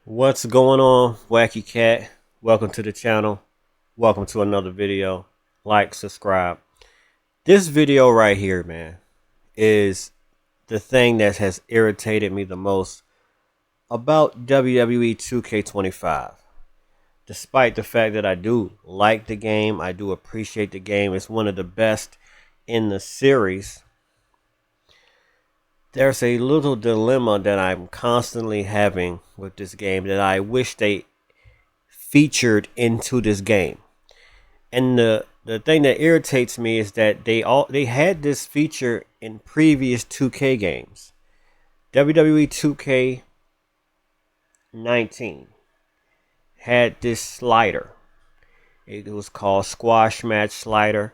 What's going on, Wacky Cat? Welcome to the channel. Welcome to another video. Like, subscribe. This video right here, man, is the thing that has irritated me the most about WWE 2K25. Despite the fact that I do like the game, I do appreciate the game. It's one of the best in the series. There's a little dilemma that I'm constantly having with this game that I wish they featured into this game. And the thing that irritates me is that they had this feature in previous 2K games. WWE 2K19 had this slider. It was called squash match slider.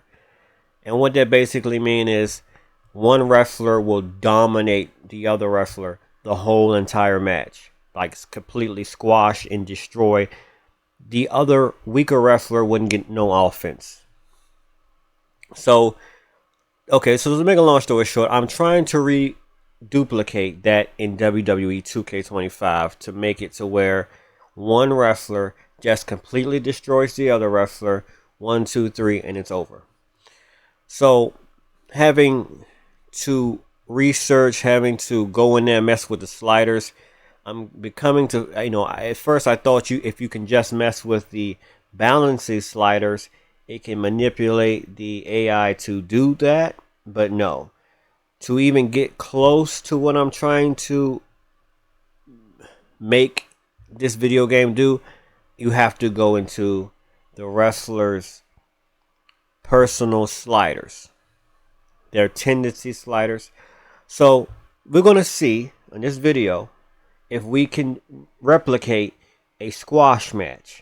And what that basically means is one wrestler will dominate the other wrestler the whole entire match. Like completely squash and destroy. The other weaker wrestler wouldn't get no offense. So, okay, so to make a long story short, I'm trying to duplicate that in WWE 2K25 to make it to where one wrestler just completely destroys the other wrestler. 1, 2, 3, and it's over. So, having to research, having to go in there and mess with the sliders, I'm becoming to, at first I thought if you can just mess with the balancing sliders, it can manipulate the AI to do that. But no, to even get close to what I'm trying to make this video game do, you have to go into the wrestler's personal sliders, their tendency sliders. So we're going to see in this video if we can replicate a squash match.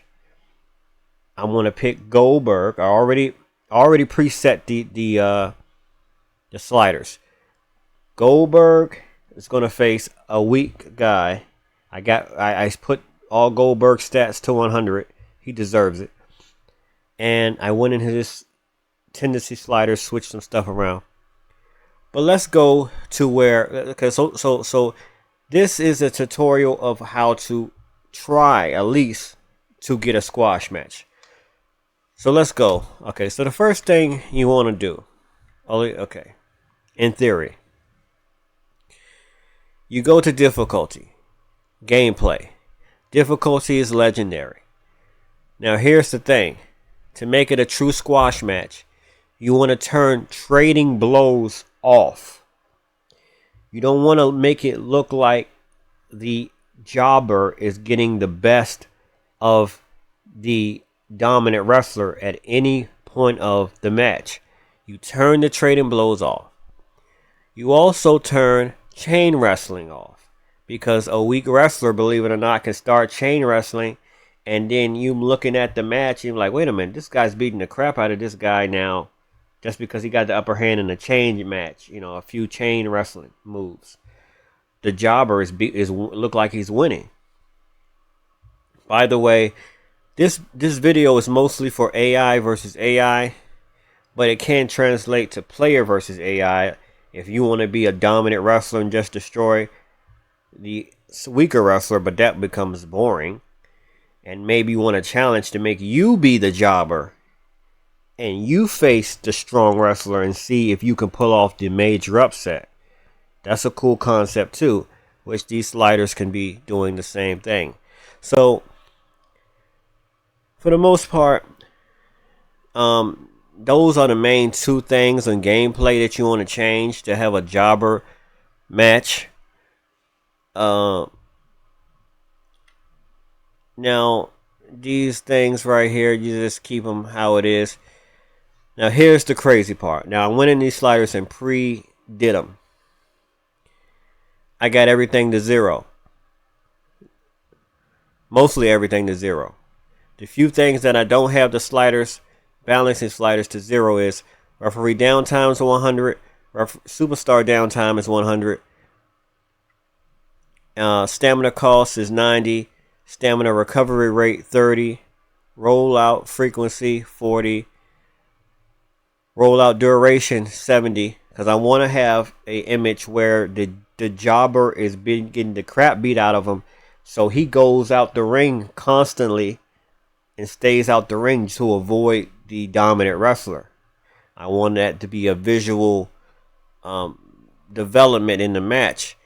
I'm going to pick Goldberg. I already preset the sliders. Goldberg is going to face a weak guy. I put all Goldberg stats to 100. He deserves it. And I went into this tendency sliders, switched some stuff around. But let's go to where, okay, so this is a tutorial of how to try at least to get a squash match. So let's go. Okay, so the first thing you want to do, okay, in theory, you go to difficulty, gameplay. Difficulty is legendary. Now here's the thing. To make it a true squash match, you want to turn trading blows off. You don't want to make it look like the jobber is getting the best of the dominant wrestler at any point of the match. You turn the trading blows off. You also turn chain wrestling off, because a weak wrestler, believe it or not, can start chain wrestling, and then you looking at the match and you're like, wait a minute, this guy's beating the crap out of this guy now just because he got the upper hand in a chain match, a few chain wrestling moves. The jobber is look like he's winning. By the way, this video is mostly for AI versus AI, but it can translate to player versus AI. If you want to be a dominant wrestler and just destroy the weaker wrestler, but that becomes boring. And maybe you want a challenge to make you be the jobber and you face the strong wrestler and see if you can pull off the major upset. That's a cool concept too, which these sliders can be doing the same thing. So for the most part, those are the main two things in gameplay that you want to change to have a jobber match. Now these things right here, you just keep them how it is. Now here's the crazy part. Now I went in these sliders and pre-did them. I got everything to 0. Mostly everything to 0. The few things that I don't have the sliders, balancing sliders to 0 is referee downtime is 100, superstar downtime is 100, stamina cost is 90, stamina recovery rate 30, rollout frequency 40, rollout duration 70, because I want to have a image where the jobber is getting the crap beat out of him So he goes out the ring constantly and stays out the ring to avoid the dominant wrestler. I want that to be a visual development in the match.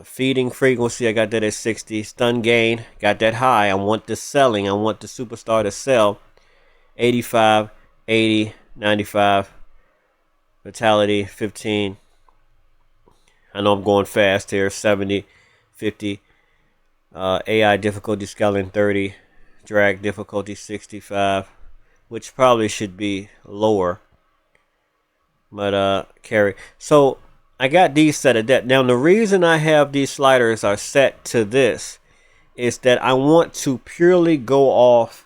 Feeding frequency, I got that at 60. Stun gain, got that high. I want the selling. I want the superstar to sell. 85, 80, 95. Vitality, 15. I know I'm going fast here. 70, 50. AI difficulty scaling 30. Drag difficulty 65. Which probably should be lower. But carry. So I got these set at that. Now the reason I have these sliders are set to this is that I want to purely go off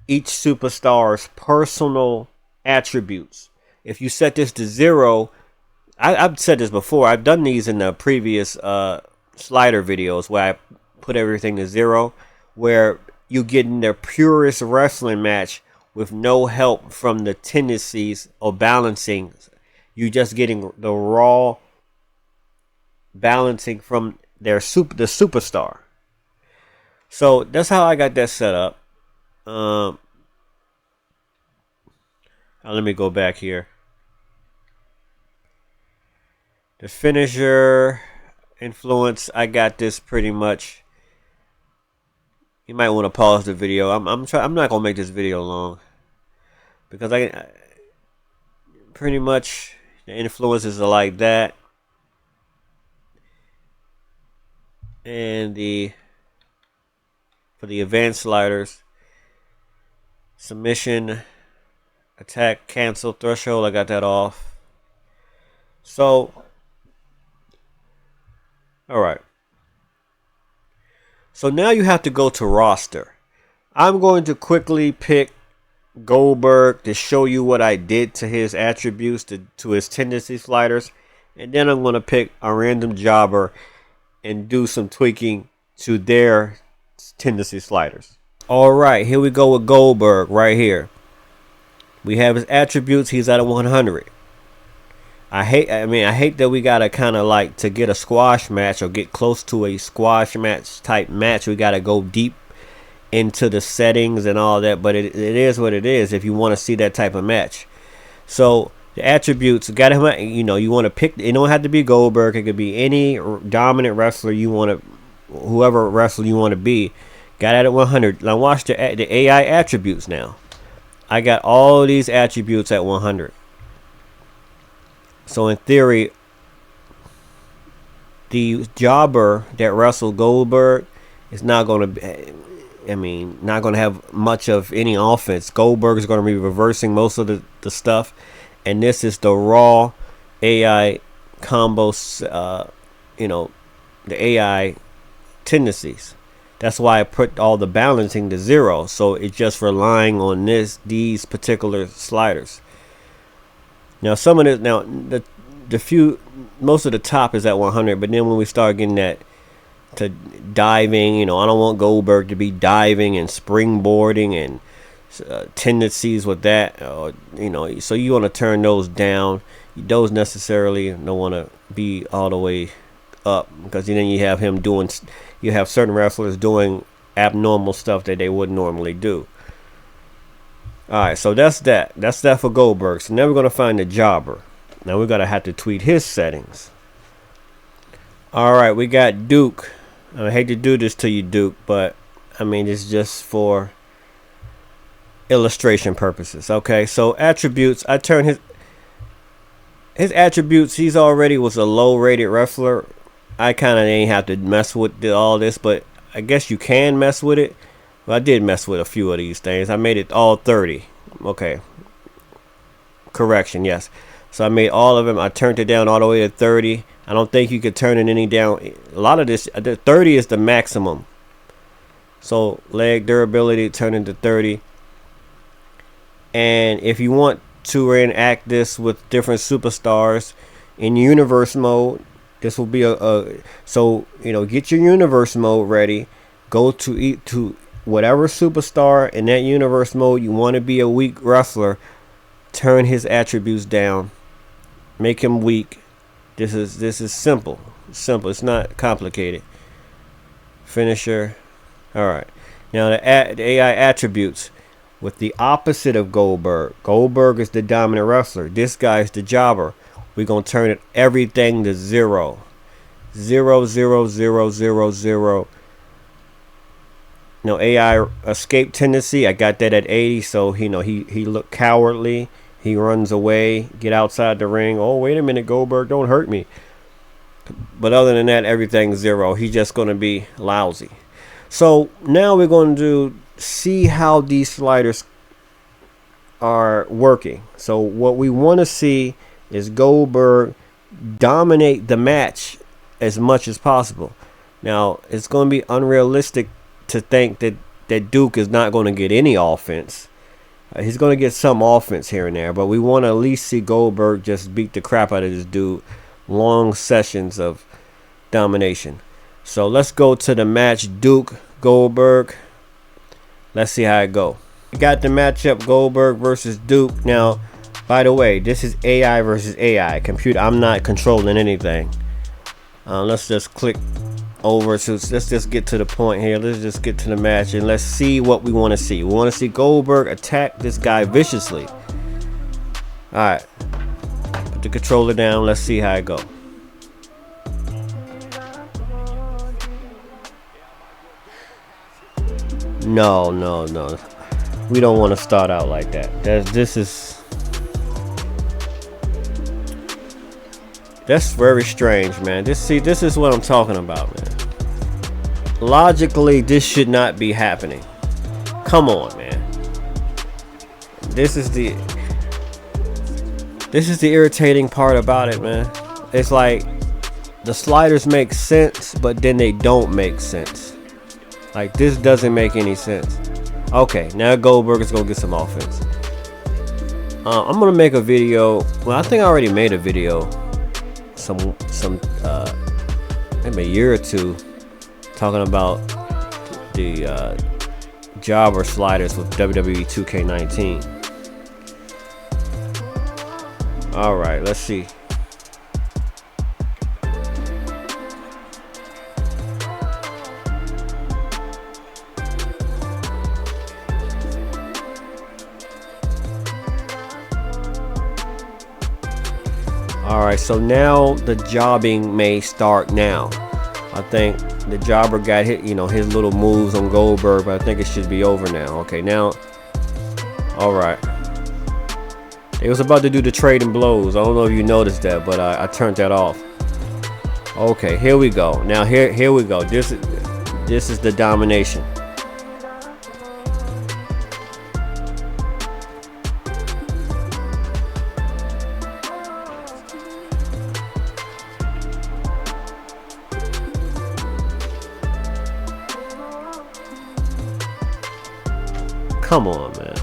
each superstar's personal attributes. If you set this to 0, I've said this before. I've done these in the previous slider videos where I put everything to 0, where you get in the purest wrestling match with no help from the tendencies or balancing. You just getting the raw balancing from the superstar. So that's how I got that set up. Let me go back here. The finisher influence, I got this pretty much. You might want to pause the video. I'm not gonna make this video long because I pretty much the influences are like that, and for the advanced sliders, submission, attack, cancel, threshold, I got that off. So, all right. So now you have to go to roster. I'm going to quickly pick Goldberg to show you what I did to his attributes, to his tendency sliders. And then I'm going to pick a random jobber and do some tweaking to their tendency sliders. Alright, here we go with Goldberg right here. We have his attributes. He's at a 100. I hate that we gotta kind of like, to get a squash match or get close to a squash match type match, we gotta go deep into the settings and all that, but it is what it is if you want to see that type of match. So the attributes, got him, you want to pick, it don't have to be Goldberg, it could be any dominant wrestler you want to, whoever wrestler you want to be. Got it at 100. Now watch the AI attributes. Now I got all these attributes at 100. So in theory, the jobber that wrestled Goldberg is not going to be, not going to have much of any offense. Goldberg is going to be reversing most of the stuff. And this is the raw AI combos, the AI tendencies. That's why I put all the balancing to 0. So it's just relying on these particular sliders. Now some of this, most of the top is at 100, but then when we start getting that to diving, I don't want Goldberg to be diving and springboarding and tendencies with that, so you want to turn those down. Those necessarily don't want to be all the way up, because then you have you have certain wrestlers doing abnormal stuff that they wouldn't normally do. Alright, so that's that. That's that for Goldberg. So now we're going to find the jobber. Now we're going to have to tweak his settings. Alright, we got Duke. I hate to do this to you, Duke, but it's just for illustration purposes. Okay, so attributes. I turn his attributes. He's already was a low rated wrestler. I kind of ain't have to mess with all this, but I guess you can mess with it. Well, I did mess with a few of these things. I made it all 30. Okay. Correction, yes. So I made all of them. I turned it down all the way to 30. I don't think you could turn it any down. A lot of this, 30 is the maximum. So leg durability, turn into 30. And if you want to reenact this with different superstars in universe mode, this will be get your universe mode ready. Go to whatever superstar in that universe mode you want to be a weak wrestler. Turn his attributes down. Make him weak. This is simple. It's simple. It's not complicated. Finisher. Alright. Now the AI attributes. With the opposite of Goldberg. Goldberg is the dominant wrestler. This guy is the jobber. We're going to turn everything to 0. 0, 0, 0, 0, 0. No AI escape tendency. I got that at 80. So he looked cowardly. He runs away. Get outside the ring. Oh, wait a minute, Goldberg. Don't hurt me. But other than that, everything's 0. He's just going to be lousy. So now we're going to see how these sliders are working. So what we want to see is Goldberg dominate the match as much as possible. Now it's going to be unrealistic to think that Duke is not going to get any offense. He's going to get some offense here and there, but we want to at least see Goldberg just beat the crap out of this dude. Long sessions of domination. So let's go to the match. Duke Goldberg. Let's see how it go. We got the matchup Goldberg versus Duke. Now, by the way, this is AI versus AI. Computer, I'm not controlling anything. Let's just click over. So let's just get to the point here. Let's just get to the match and let's see what we want to see. We want to see Goldberg attack this guy viciously. Alright. Put the controller down. Let's see how it go. No. We don't want to start out like that. That's very strange, man. This is what I'm talking about, man. Logically, this should not be happening. Come on, man. This is the irritating part about it, man. It's like the sliders make sense, but then they don't make sense. Like, this doesn't make any sense. Okay, now Goldberg is gonna get some offense. I'm gonna make a video. Well, I think I already made a video maybe a year or two talking about the jobber sliders with WWE 2K19. Alright, let's see. Alright, so now the jobbing may start now. I think the jobber got hit, his little moves on Goldberg, but I think it should be over now. Okay, now, alright. They was about to do the trading blows. I don't know if you noticed that, but I turned that off. Okay, here we go. Now here we go. This is the domination. Come on, man.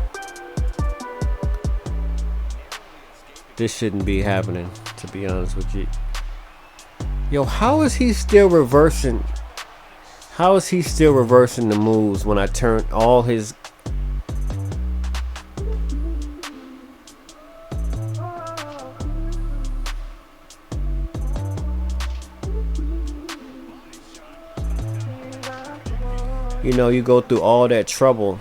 This shouldn't be happening, to be honest with you. Yo, how is he still reversing? How is he still reversing the moves when I turn all his... You go through all that trouble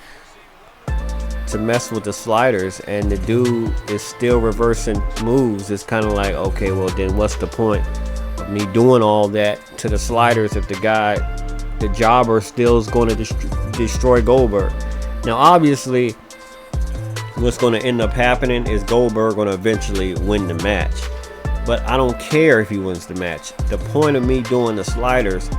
to mess with the sliders and the dude is still reversing moves. It's kind of like, okay, well then what's the point of me doing all that to the sliders if the jobber still is going to destroy Goldberg? Now obviously what's going to end up happening is Goldberg going to eventually win the match, but I don't care if he wins the match. The point of me doing the sliders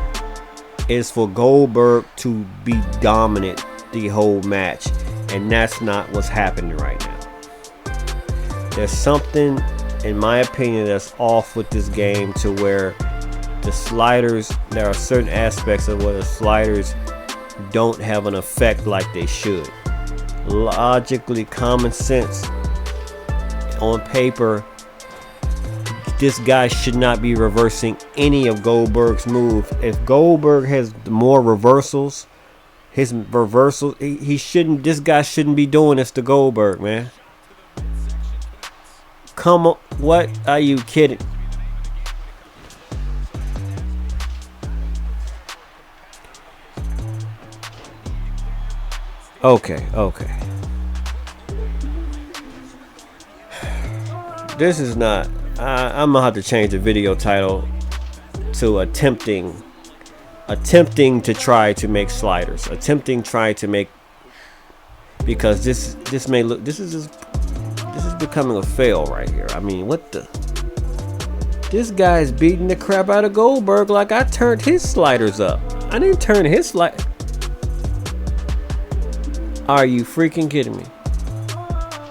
is for Goldberg to be dominant the whole match. And that's not what's happening right now. There's something, in my opinion, that's off with this game to where the sliders, there are certain aspects of where the sliders don't have an effect like they should. Logically, common sense, on paper, this guy should not be reversing any of Goldberg's moves. If Goldberg has more reversals, his reversal, this guy shouldn't be doing this to Goldberg, man. Come on, what are you kidding? Okay. This is not. I'm gonna have to change the video title to attempting to try to make sliders. Because this may look. This is becoming a fail right here. I mean, what the? This guy's beating the crap out of Goldberg like I turned his sliders up. I didn't turn his slide. Are you freaking kidding me?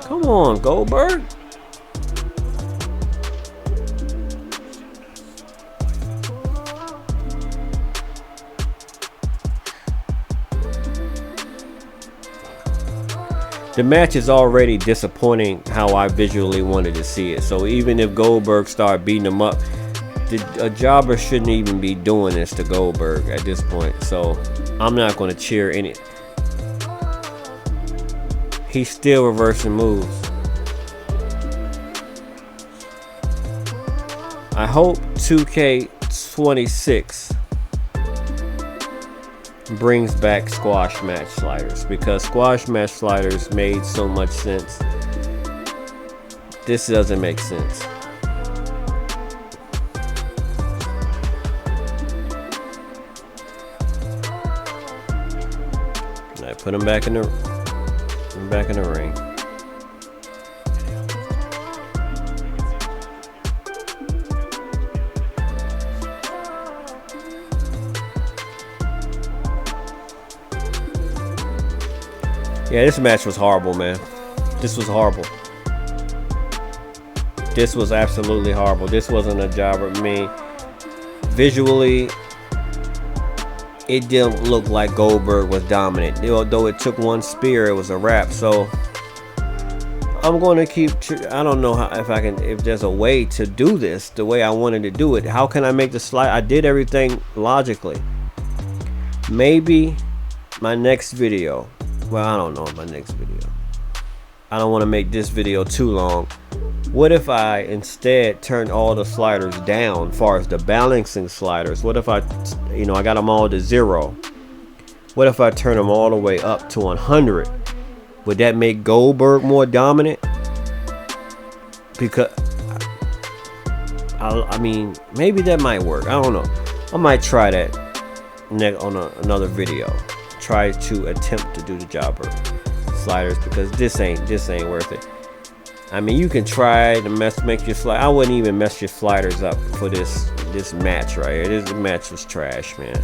Come on, Goldberg. The match is already disappointing how I visually wanted to see it. So even if Goldberg started beating him up, a jobber shouldn't even be doing this to Goldberg at this point. So I'm not going to cheer any. He's still reversing moves. I hope 2K26 brings back squash match sliders, because squash match sliders made so much sense. This doesn't make sense. I put him back in the ring. Yeah, this match was horrible, man. This was horrible. This was absolutely horrible. This wasn't a jobber. I mean, visually, it didn't look like Goldberg was dominant. Although it took one spear, it was a wrap. So I'm going to keep. I don't know if there's a way to do this the way I wanted to do it. How can I make the slide? I did everything logically. Maybe my next video. Well, I don't know my next video. I don't want to make this video too long. What if I instead turn all the sliders down as far as the balancing sliders? What if I got them all to 0? What if I turn them all the way up to 100? Would that make Goldberg more dominant? Because I mean, maybe that might work. I don't know. I might try that on another video. Try to attempt to do the jobber sliders, because this ain't worth it. I mean, you can try to make your slide. I wouldn't even mess your sliders up for this match right here. This match was trash, man.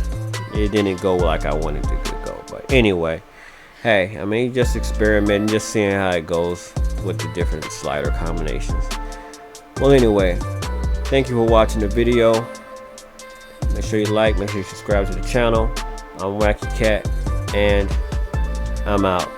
It didn't go like I wanted it to go. But anyway, hey, I mean, just experimenting, just seeing how it goes with the different slider combinations. Well, anyway, thank you for watching the video. Make sure you like, make sure you subscribe to the channel. I'm Wacky Cat, and I'm out.